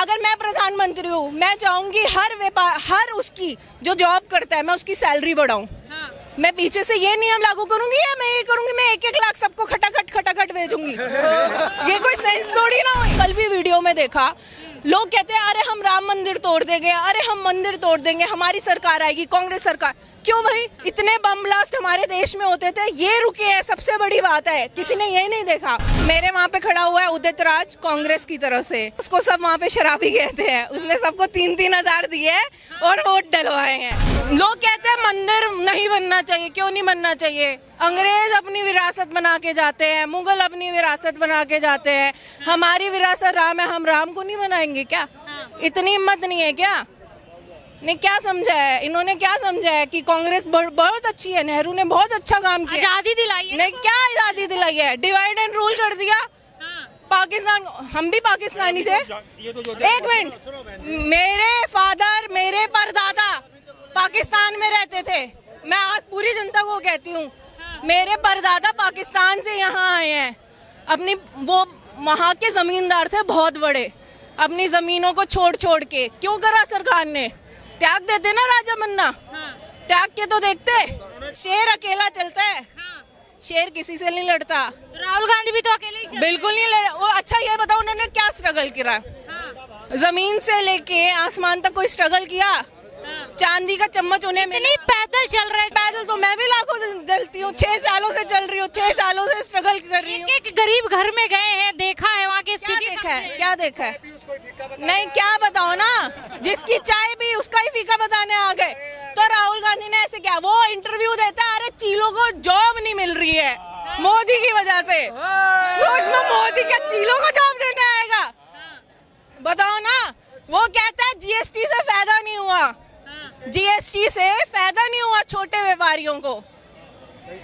अगर मैं प्रधानमंत्री हूँ, मैं चाहूंगी हर उसकी जो जॉब करता है मैं उसकी सैलरी बढ़ाऊं। हाँ। मैं पीछे से ये नियम लागू करूंगी या मैं ये करूंगी मैं 1-1 लाख सबको खटाखट भेजूंगी। ये कोई सेंस थोड़ी ना हुई। कल भी वीडियो में देखा, लोग कहते हैं अरे हम राम मंदिर तोड़ देंगे, अरे हम मंदिर तोड़ देंगे, हमारी सरकार आएगी, कांग्रेस सरकार। क्यों भाई, इतने बम ब्लास्ट हमारे देश में होते थे, ये रुके हैं, सबसे बड़ी बात है। किसी ने यही नहीं देखा। मेरे वहाँ पे खड़ा हुआ है उदित राज, कांग्रेस की तरफ से, उसको सब वहाँ पे शराबी कहते हैं। उसने सबको 3-3 हजार दिए और वोट डलवाए हैं। लोग कहते हैं मंदिर नहीं बनना चाहिए, क्यों नहीं बनना चाहिए? अंग्रेज अपनी विरासत बना के जाते हैं, मुगल अपनी विरासत बना के जाते हैं, हमारी विरासत राम है, हम राम को नहीं बनाएंगे क्या? इतनी हिम्मत नहीं है क्या? ने क्या समझा है, इन्होंने क्या समझा है कि कांग्रेस बहुत अच्छी है, नेहरू ने बहुत अच्छा काम किया, आजादी दिलाई है। नहीं क्या आजादी दिलाई है? डिवाइड एंड रूल कर दिया। पाकिस्तान, हम भी पाकिस्तानी थे। एक मिनट, मेरे फादर, मेरे परदादा पाकिस्तान में रहते थे। मैं आज पूरी जनता को कहती हूँ, मेरे परदादा पाकिस्तान से यहाँ आए हैं। अपनी वो वहाँ के जमींदार थे बहुत बड़े, अपनी जमीनों को छोड़ के। क्यों करा सरकार ने? त्याग देते ना राजा मन्ना, त्याग के तो देखते। शेर अकेला चलता है, शेर किसी से नहीं लड़ता। राहुल गांधी भी तो अकेले ही चलते हैं। बिल्कुल नहीं लड़ा वो। अच्छा ये बताओ उन्होंने क्या स्ट्रगल किया? जमीन से लेके आसमान तक कोई स्ट्रगल किया? चांदी का चम्मच उन्हें मिला। पैदल चल रहे, पैदल तो मैं भी लाखों से चलती हूँ, 6 सालों से चल रही हूँ, 6 सालों से स्ट्रगल कर रही हूँ। एक गरीब घर में गए हैं, देखा है वहाँ की क्या स्थिति। देखा है? क्या देखा है? नहीं क्या बताओ ना, जिसकी चाय भी उसका ही फीका बताने आ गए। तो राहुल गांधी ने ऐसे क्या, वो इंटरव्यू देता है, अरे चीलों को जॉब नहीं मिल रही है मोदी की वजह से। मोदी का चीलों को जॉब देने आएगा? बताओ ना। वो कहता है जीएसटी से फायदा नहीं हुआ, जीएसटी से फायदा नहीं हुआ छोटे व्यापारियों को।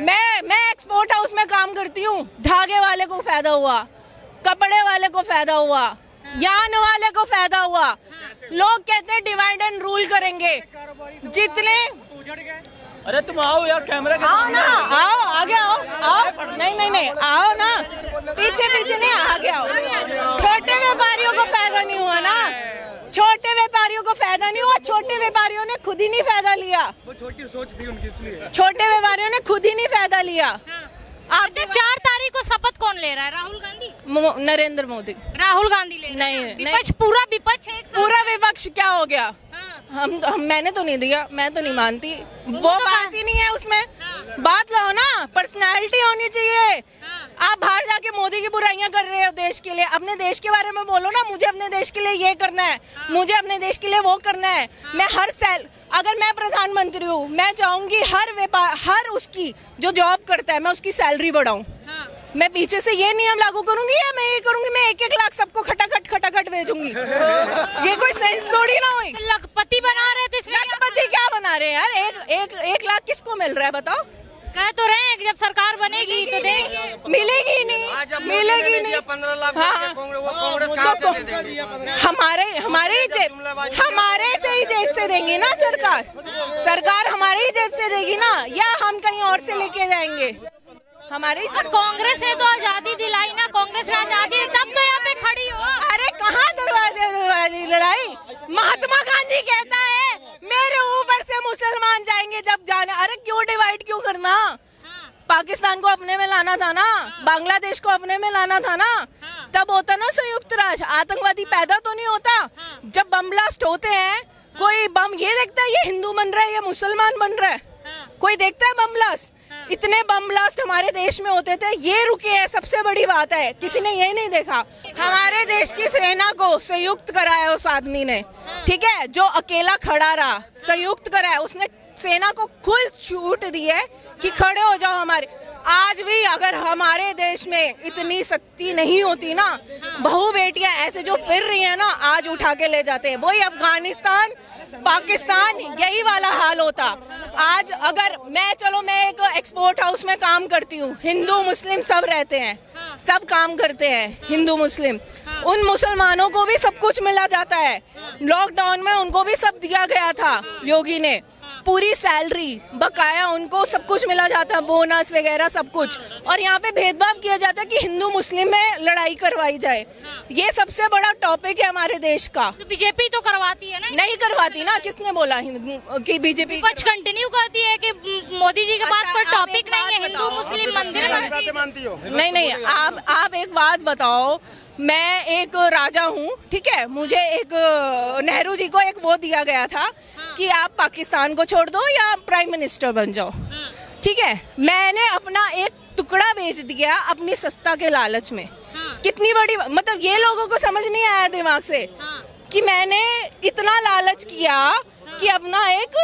मैं एक्सपोर्ट हाउस में काम करती हूँ, धागे वाले को फायदा हुआ, कपड़े वाले को फायदा हुआ, ज्ञान वाले को फायदा हुआ। लोग कहते हैं डिवाइड एंड रूल करेंगे, जितने। अरे तुम आओ यार, कैमरा आओ ना, आओ आगे आओ। नहीं आओ ना, पीछे नहीं, आगे आओ। छोटे व्यापारियों को फायदा नहीं हुआ ना, छोटे व्यापारियों को फायदा नहीं हुआ। छोटे व्यापारियों ने खुद ही नहीं फायदा लिया, वो छोटी सोच थी उनकी इसलिए। छोटे व्यापारियों ने खुद ही नहीं फायदा लिया। आप 4 तारीख को शपथ कौन ले रहा है? राहुल गांधी, नरेंद्र मोदी। राहुल गांधी ले रहे हैं। विपक्ष, पूरा विपक्ष है। पूरा विपक्ष क्या हो गया? हम मैंने तो नहीं दिया, मैं तो नहीं मानती, वो बात ही नहीं है उसमें। बात लाओ ना, पर्सनालिटी होनी चाहिए। आप बाहर जाके मोदी की बुराइयां कर रहे हो देश के लिए, अपने देश के बारे में बोलो ना। मुझे अपने देश के लिए ये करना है, मुझे अपने देश के लिए वो करना है। मैं अगर मैं प्रधानमंत्री हूँ, मैं चाहूंगी हर उसकी जो जॉब करता है मैं उसकी सैलरी बढ़ाऊं। मैं पीछे से ये नियम लागू करूंगी या मैं ये करूंगी मैं 1-1 लाख सबको खटाखट भेजूंगी। ये कोई सेंस थोड़ी ना हुई। लखपति बना रहे थे, लखपति क्या बना रहे हैं यार? 1 लाख किसको मिल रहा है बताओ? कह तो रहे हैं कि जब सरकार बनेगी तो देंगे। मिलेगी नहीं, मिलेगी नहीं। 15 लाख हाँ, कांग्रेस कहाँ से दे देंगे? हमारे से ही जेब से देंगी ना सरकार हमारे ही जेब से देगी ना, या हम कहीं और से लेके जाएंगे? हमारे ही कांग्रेस ने तो आजादी दिलाई ना, कांग्रेस ने आजादी तब तो यहाँ पे खड़ी हो। अरे कहाँ दरवाजे लड़ाई? महात्मा गांधी कहता है मेरे ऊपर से मुसलमान जाएंगे जब जाना। अरे क्यों डिवाइड क्यों करना? पाकिस्तान को अपने में लाना था ना, बांग्लादेश को अपने में लाना था ना, तब होता ना संयुक्त राष्ट्र। आतंकवादी पैदा तो नहीं होता। जब बम ब्लास्ट होते हैं, कोई बम ये देखता है ये हिंदू बन रहा है या मुसलमान बन रहा है? कोई देखता है बम ब्लास्ट? इतने बम ब्लास्ट हमारे देश में होते थे, ये रुके हैं, सबसे बड़ी बात है। किसी ने यही नहीं देखा। हमारे देश की सेना को संयुक्त कराया उस आदमी ने, ठीक है, जो अकेला खड़ा रहा, संयुक्त कराया उसने। सेना को खुद छूट दी है कि खड़े हो जाओ हमारे। आज भी अगर हमारे देश में इतनी शक्ति नहीं होती ना, बहू बेटियां ऐसे जो फिर रही है ना, आज उठा के ले जाते हैं। वही अफगानिस्तान, पाकिस्तान, यही वाला हाल होता। आज अगर मैं एक एक्सपोर्ट हाउस में काम करती हूँ, हिंदू मुस्लिम सब रहते हैं, सब काम करते हैं हिंदू मुस्लिम। उन मुसलमानों को भी सब कुछ मिला जाता है। लॉकडाउन में उनको भी सब दिया गया था योगी ने। पूरी सैलरी बकाया उनको सब कुछ मिला जाता है, बोनस वगैरह सब कुछ। और यहाँ पे भेदभाव किया जाता है कि हिंदू मुस्लिम में लड़ाई करवाई जाए। ये सबसे बड़ा टॉपिक है हमारे देश का। तो बीजेपी तो करवाती है ना? नहीं करवाती ना, किसने बोला कि बीजेपी कुछ कंटिन्यू करती है कि मोदी जी के पास कोई टॉपिक नहीं है, हिंदू मुस्लिम मंदिर। नहीं, आप एक बात बताओ, मैं एक राजा हूँ, ठीक है, मुझे एक नेहरू जी को एक वो दिया गया था कि आप पाकिस्तान को छोड़ दो या प्राइम मिनिस्टर बन जाओ, ठीक है। मैंने अपना एक टुकड़ा बेच दिया अपनी सत्ता के लालच में। कितनी बड़ी, मतलब ये लोगों को समझ नहीं आया दिमाग से कि मैंने इतना लालच किया कि अपना एक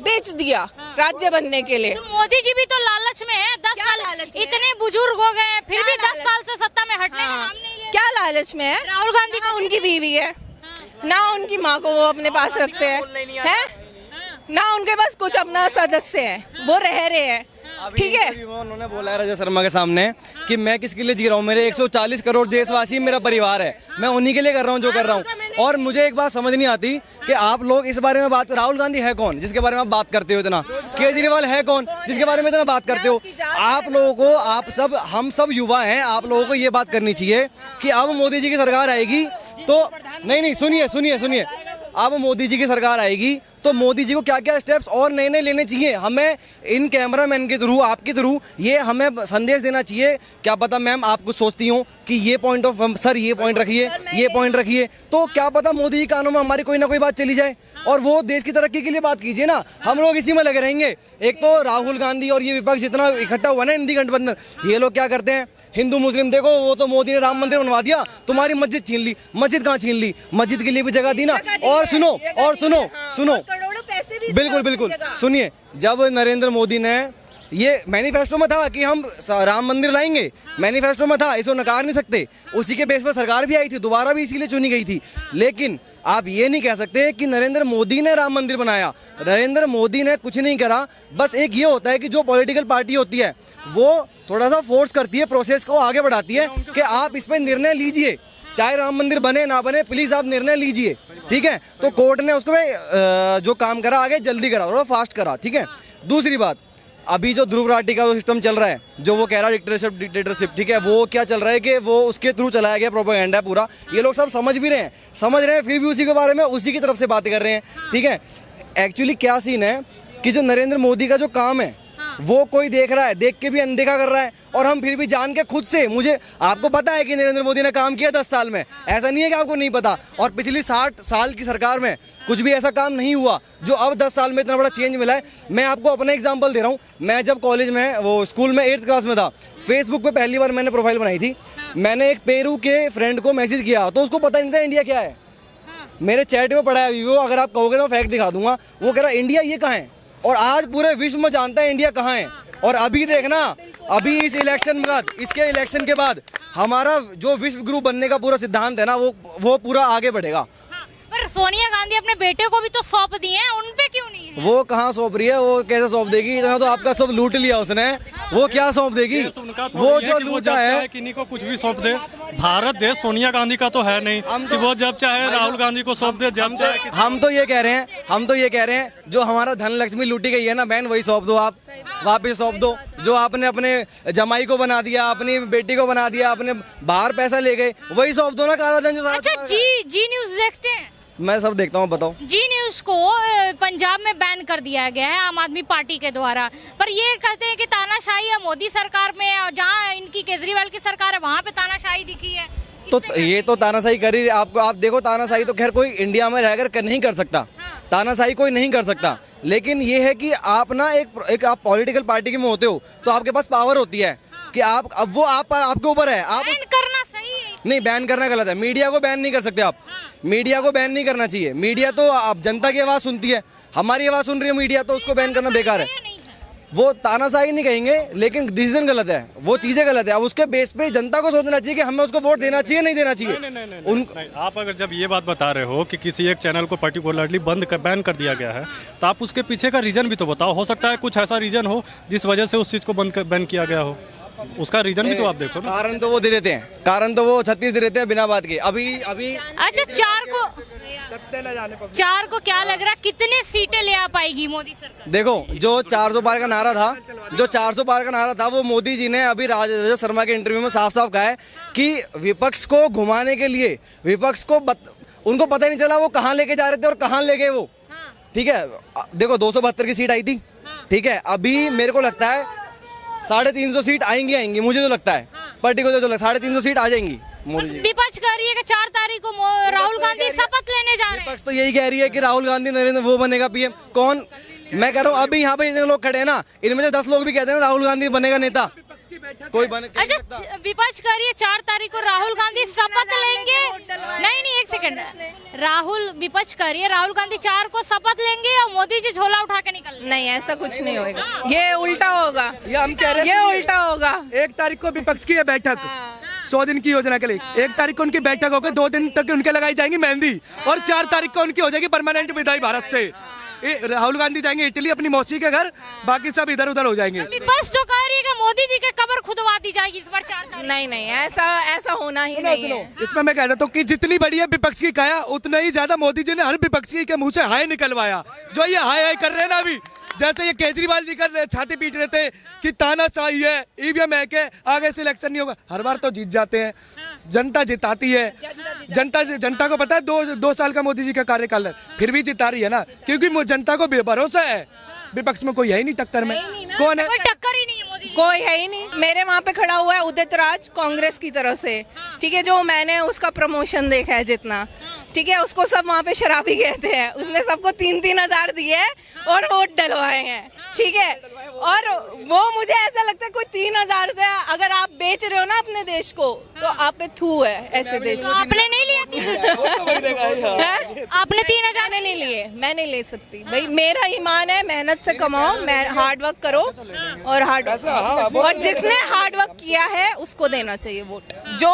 बेच दिया राज्य बनने के लिए। तो मोदी जी भी तो लालच में है, 10 साल इतने बुजुर्ग हो गए फिर भी 10 साल से सत्ता में हटने का नाम नहीं लिया। क्या लालच में है? राहुल गांधी ना उनकी बीवी है, ना उनकी माँ को वो अपने पास रखते हैं, ना उनके पास कुछ अपना सदस्य है, वो रह रहे हैं, ठीक है। उन्होंने बोला है राजा शर्मा के सामने कि मैं किसके लिए जी रहा हूँ, मेरे 140 करोड़ देशवासी मेरा परिवार है, मैं उन्हीं के लिए कर रहा हूँ जो कर रहा हूँ। और मुझे एक बात समझ नहीं आती कि आप लोग इस बारे में बात, राहुल गांधी है कौन जिसके बारे में आप बात करते हो इतना? केजरीवाल है कौन जिसके बारे में इतना बात करते हो? आप लोगों को, आप सब, हम सब युवा हैं, आप लोगों को ये बात करनी चाहिए कि अब मोदी जी की सरकार आएगी तो नहीं, सुनिए, अब मोदी जी की सरकार आएगी तो मोदी जी को क्या क्या स्टेप्स और नए नए लेने चाहिए, हमें इन कैमरामैन के थ्रू, आपके थ्रू ये हमें संदेश देना चाहिए। क्या पता मैम आप कुछ सोचती हो कि ये पॉइंट ऑफ, सर ये पॉइंट रखिए, ये पॉइंट रखिए, तो क्या पता मोदी जी कानों में हमारी कोई ना कोई बात चली जाए और वो देश की तरक्की के लिए बात कीजिए ना। हम लोग इसी में लगे रहेंगे। एक तो राहुल गांधी और ये विपक्ष जितना इकट्ठा हुआ ना इंडी गठबंधन, ये लोग क्या करते हैं, हिंदू मुस्लिम देखो, वो तो मोदी ने राम मंदिर बनवा दिया, तुम्हारी मस्जिद छीन ली। मस्जिद कहाँ छीन ली? मस्जिद के लिए भी जगह दी ना। और सुनो, बिल्कुल सुनिए, जब नरेंद्र मोदी ने, ये मैनिफेस्टो में था कि हम राम मंदिर लाएंगे, मैनिफेस्टो में था, इसको नकार नहीं सकते। उसी के बेस पर सरकार भी आई थी, दोबारा भी इसीलिए चुनी गई थी। लेकिन आप ये नहीं कह सकते कि नरेंद्र मोदी ने राम मंदिर बनाया। नरेंद्र मोदी ने कुछ नहीं करा। बस एक ये होता है कि जो पॉलिटिकल पार्टी होती है वो थोड़ा सा फोर्स करती है, प्रोसेस को आगे बढ़ाती है कि आप इस पर निर्णय लीजिए, चाहे राम मंदिर बने ना बने, प्लीज आप निर्णय लीजिए, ठीक है। तो कोर्ट ने उसको जो काम करा आगे जल्दी करा और फास्ट करा, ठीक है। दूसरी बात, अभी जो ध्रुव राठी का जो सिस्टम चल रहा है, जो वो कह रहा है डिक्टेटरशिप, ठीक है, वो क्या चल रहा है कि वो उसके थ्रू चलाया गया प्रोपेगेंडा पूरा। ये लोग सब समझ भी रहे हैं, फिर भी उसी के बारे में उसी की तरफ से बातें कर रहे हैं, ठीक है। एक्चुअली क्या सीन है कि जो नरेंद्र मोदी का जो काम है वो कोई देख रहा है, देख के भी अनदेखा कर रहा है, और हम फिर भी जान के खुद से, मुझे आपको पता है कि नरेंद्र मोदी ने काम किया 10 साल में, ऐसा नहीं है कि आपको नहीं पता। और पिछली 60 साल की सरकार में कुछ भी ऐसा काम नहीं हुआ जो अब 10 साल में इतना बड़ा चेंज मिला है। मैं आपको अपना एग्जांपल दे रहा हूँ। मैं जब कॉलेज में, वो स्कूल में 8th क्लास में था, फेसबुक पे पहली बार मैंने प्रोफाइल बनाई थी। मैंने एक पेरू के फ्रेंड को मैसेज किया तो उसको पता नहीं था इंडिया क्या है। मेरे चैट में पढ़ा है वो, अगर आप कहोगे तो फैक्ट दिखा दूंगा। वो कह रहा इंडिया ये कहाँ है, और आज पूरे विश्व में जानता है इंडिया कहाँ है। और अभी देखना, अभी इस इलेक्शन के बाद, इसके इलेक्शन के बाद हमारा जो विश्व गुरु बनने का पूरा सिद्धांत है ना, वो पूरा आगे बढ़ेगा। पर सोनिया गांधी अपने बेटे को भी तो सौंप दिए हैं, उन पे क्यों नहीं है? वो कहाँ सौंप रही है, वो कैसे सौंप देगी? इतना तो आपका सब लूट लिया उसने, वो क्या सौंप देगी? वो जो लूटा है, किन्हीं को कुछ भी सौंप दे। भारत देश सोनिया गांधी का तो है नहीं कि वो जब चाहे राहुल गांधी को सौंप दे, जब चाहे। हम तो ये कह रहे हैं जो हमारा धन लक्ष्मी लूटी गई है ना बहन, वही सौंप दो, आप वापस सौंप दो। जो आपने अपने जमाई को बना दिया, अपनी बेटी को बना दिया, अपने बाहर पैसा ले गए, वही सौंप दो ना, काला धन जो। अच्छा, जी न्यूज देखते हैं? मैं सब देखता हूँ, बताओ। जी न्यूज को पंजाब में बैन कर दिया गया है आम आदमी पार्टी के द्वारा, पर ये कहते हैं कि तानाशाही है मोदी सरकार में, और जहाँ इनकी केजरीवाल की सरकार है वहाँ पे तानाशाही दिखी है। तो ये तो तानाशाही कर ही, आपको, आप देखो, तानाशाही तो खैर कोई इंडिया में रहकर नहीं कर सकता, तानाशाही कोई नहीं कर सकता। लेकिन ये है कि आप ना एक आप पॉलिटिकल पार्टी में होते हो तो आपके पास पावर होती है कि आप, अब वो आपके ऊपर है। आप बैन करना सही है? नहीं, बैन करना गलत है। मीडिया को बैन नहीं कर सकते आप, मीडिया को बैन नहीं करना चाहिए। मीडिया तो आप जनता की आवाज़ सुनती है, हमारी आवाज़ सुन रही है मीडिया, तो उसको बैन करना बेकार है। वो तानाशाही नहीं कहेंगे, लेकिन डिसीजन गलत है, वो चीज़ें गलत है। अब उसके बेस पे जनता को सोचना चाहिए कि हमें उसको वोट देना चाहिए, नहीं देना चाहिए। नहीं, आप अगर जब ये बात बता रहे हो कि किसी एक चैनल को पर्टिकुलरली बैन कर दिया गया है, तो आप उसके पीछे का रीजन भी तो बताओ। हो सकता है कुछ ऐसा रीजन हो जिस वजह से उस चीज़ को बैन किया गया हो, उसका रीजन भी तो आप देखो ना। कारण तो वो दे देते हैं, कारण तो वो 36 दे देते हैं बिना बात के। अभी अच्छा, 4 को सत्य न जाने पब्लिक। 4 को क्या लग रहा है कितने सीटें ले आ पाएगी मोदी सरकार? देखो, जो 400 पार का नारा था, जो 400 पार का नारा था, वो मोदी जी ने अभी राजा शर्मा के इंटरव्यू में साफ साफ कहा है कि विपक्ष को घुमाने के लिए, विपक्ष को उनको पता ही नहीं चला वो कहाँ लेके जा रहे थे और कहाँ ले गए वो। ठीक है, देखो 272 की सीट आई थी, ठीक है, अभी मेरे को लगता है 350 सीट आएंगी, मुझे तो लगता है पर्टिकुलर जो 350 सीट आ जाएंगी मोदी जी। विपक्ष कह रही है कि 4 तारीख को राहुल गांधी शपथ लेने जा रहे हैं। विपक्ष तो यही कह रही है कि राहुल गांधी नरेंद्र वो बनेगा पीएम। कौन? मैं कह रहा हूँ अभी यहाँ पे जितने लोग खड़े हैं ना, इनमें से 10 लोग भी कहते हैं राहुल गांधी बनेगा नेता, कोई बने। अच्छा, विपक्ष कह रही है 4 तारीख को राहुल गांधी शपथ लेंगे। नहीं, एक सेकंड, विपक्ष कह रही है राहुल गांधी 4 को शपथ लेंगे और मोदी जी झोला उठा के निकल। नहीं, ऐसा कुछ नहीं होगा, ये उल्टा होगा, ये हम कह रहे हैं, ये उल्टा होगा। 1 तारीख को विपक्ष की है बैठक, 100 दिन की योजना के लिए। 1 तारीख को उनकी बैठक होकर 2 दिन तक उनके लगाई जाएंगी मेहंदी, और 4 तारीख को उनकी हो जाएगी परमानेंट विदाई भारत से। राहुल गांधी जाएंगे इटली अपनी मौसी के घर, बाकी सब इधर उधर हो जाएंगे। विपक्ष तो कह रही है कि मोदी जी के कब्र खुदवा दी जाएगी इस बार 4 तारीख। नहीं, ऐसा होना ही नहीं है। इसमें मैं कह रहा हूँ कि जितनी बड़ी है विपक्ष की काया, उतना ही ज्यादा मोदी जी ने हर विपक्षी के मुंह से हाय निकलवाया। जो ये हाय हाय कर रहे हैं ना अभी, जैसे ये केजरीवाल जी कर रहे, छाती पीट रहे थे कि तानाशाही है, ईवीएम है के आगे से इलेक्शन नहीं होगा। हर बार तो जीत जाते हैं, जनता जिताती है। जनता को पता है 2 साल का मोदी जी का कार्यकाल है, फिर भी जिता रही है ना, क्योंकि जनता को भरोसा है। विपक्ष में कोई है ही नहीं टक्कर में, कौन है? कोई टक्कर ही नहीं है मोदी जी। कोई है ही नहीं। मेरे वहाँ पे खड़ा हुआ है उदित राज, कांग्रेस की तरफ से, ठीक है, जो मैंने उसका प्रमोशन देखा है जितना, ठीक है, उसको सब वहाँ पे शराबी कहते हैं। उसने सबको 3-3 हजार दिए हैं और वोट डलवाए हैं, ठीक है। और वो मुझे ऐसा लगता है कोई 3,000 से अगर आप बेच रहे हो ना अपने देश को, तो आप पे थू है ऐसे देश। तो आपने नहीं लिया? आपने 3,000 नहीं लिए, मैं नहीं ले सकती भाई। मेरा ईमान है, मेहनत से कमाओ, हार्ड वर्क करो, और और जिसने हार्ड वर्क किया है उसको देना चाहिए वोट। जो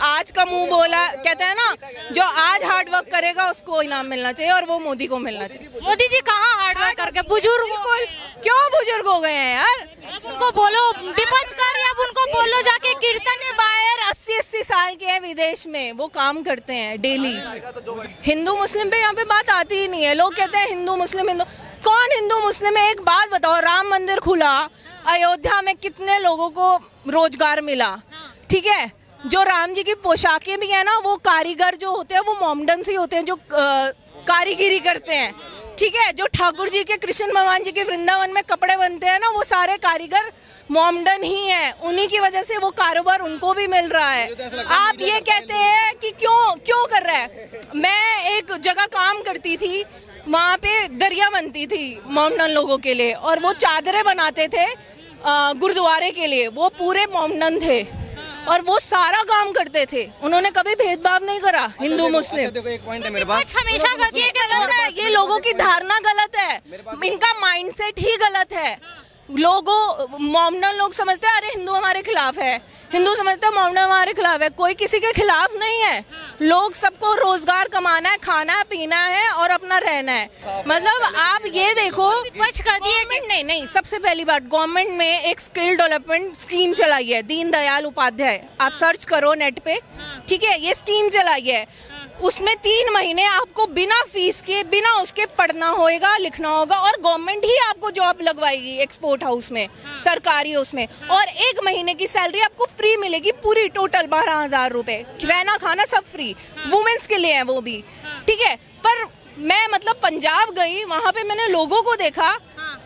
आज का मुंह बोला, कहते हैं ना, जो आज हार्ड वर्क करेगा उसको इनाम मिलना चाहिए, और वो मोदी को मिलना चाहिए। मोदी जी कहाँ हार्ड वर्क करके बुजुर्ग, क्यों बुजुर्ग हो गए हैं यार? उनको बोलो, विपक्ष कर रही है, अब उनको बोलो जाके कीर्तन में। बाहर 80-80 साल के हैं विदेश में, वो काम करते हैं डेली। हिंदू मुस्लिम पे यहाँ पे बात आती ही नहीं है। लोग कहते हैं हिंदू मुस्लिम, कौन हिंदू मुस्लिम है? एक बात बताओ, राम मंदिर खुला, अयोध्या में कितने लोगों को रोजगार मिला, ठीक है। जो राम जी की पोशाकें भी है ना, वो कारीगर जो होते हैं वो मोमडन से होते हैं, जो कारीगिरी करते हैं, ठीक है। जो ठाकुर जी के, कृष्ण भगवान जी के वृंदावन में कपड़े बनते हैं ना, वो सारे कारीगर मोमडन ही हैं। उन्हीं की वजह से वो कारोबार उनको भी मिल रहा है। आप ये कहते हैं कि क्यों कर रहा है? मैं एक जगह काम करती थी, वहाँ पे दरिया बनती थी मोमडन लोगों के लिए, और वो चादरें बनाते थे गुरुद्वारे के लिए। वो पूरे मोमडन थे और वो सारा काम करते थे। उन्होंने कभी भेदभाव नहीं करा हिंदू मुस्लिम। देखो, एक पॉइंट है मेरे पास, हमेशा कहती है कि ये लोगों की धारणा गलत है, इनका माइंडसेट ही गलत है। मोमडन लोग समझते हैं अरे हिंदू हमारे खिलाफ है, हिंदू समझते हैं मोमडन हमारे खिलाफ है। कोई किसी के खिलाफ नहीं है। लोग सबको रोजगार कमाना है, खाना है, पीना है और अपना रहना है। मतलब आप ये देखो, गवर्नमेंट नहीं, सबसे पहली बात, गवर्नमेंट में एक स्किल डेवलपमेंट स्कीम चलाई है, दीन दयाल उपाध्याय। आप सर्च करो नेट पे, ठीक है, ये स्कीम चलाई है। उसमें 3 महीने आपको बिना फीस के, बिना उसके पढ़ना होएगा, लिखना होगा, और गवर्नमेंट ही आपको जॉब लगवाएगी एक्सपोर्ट हाउस में, सरकारी उसमें, और 1 महीने की सैलरी आपको फ्री मिलेगी, पूरी टोटल 12,000 रुपए, रहना खाना सब फ्री, वुमेन्स के लिए है वो भी, ठीक है। पर मैं मतलब पंजाब गई, वहाँ पे मैंने लोगों को देखा,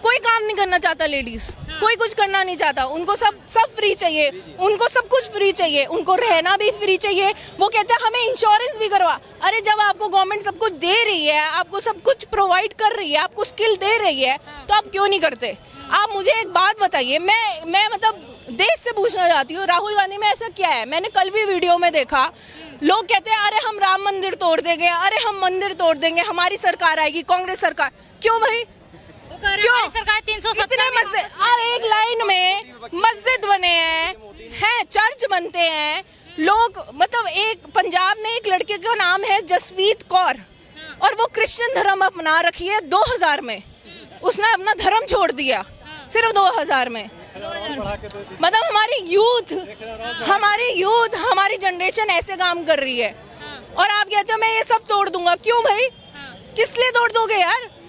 कोई काम नहीं करना चाहता, लेडीज कोई कुछ करना नहीं चाहता, उनको सब फ्री चाहिए, उनको सब कुछ फ्री चाहिए, उनको रहना भी फ्री चाहिए। वो कहते हैं हमें इंश्योरेंस भी करवा। अरे जब आपको गवर्नमेंट सब कुछ दे रही है, आपको सब कुछ प्रोवाइड कर रही है, आपको स्किल दे रही है, तो आप क्यों नहीं करते? आप मुझे एक बात बताइए, मैं मतलब देश से पूछना चाहती हूँ, राहुल गांधी में ऐसा क्या है? मैंने कल भी वीडियो में देखा, लोग कहते हैं अरे हम राम मंदिर तोड़ देंगे, अरे हम मंदिर तोड़ देंगे, हमारी सरकार आएगी, कांग्रेस सरकार। क्यों भाई, क्यों? सरकार 370 मस्जिद, अब एक लाइन में मस्जिद बने हैं, चर्च बनते हैं, लोग मतलब एक पंजाब में एक लड़के का नाम है जसवीत कौर, और वो क्रिश्चियन धर्म अपना रखी है 2000 में, उसने अपना धर्म छोड़ दिया सिर्फ 2000 में। मतलब हमारी यूथ, हमारी जनरेशन ऐसे काम कर रही है। और आप कहते हो मैं ये सब तोड़ दूंगा। क्यों भाई, किस लिए तोड़ दोगे यार?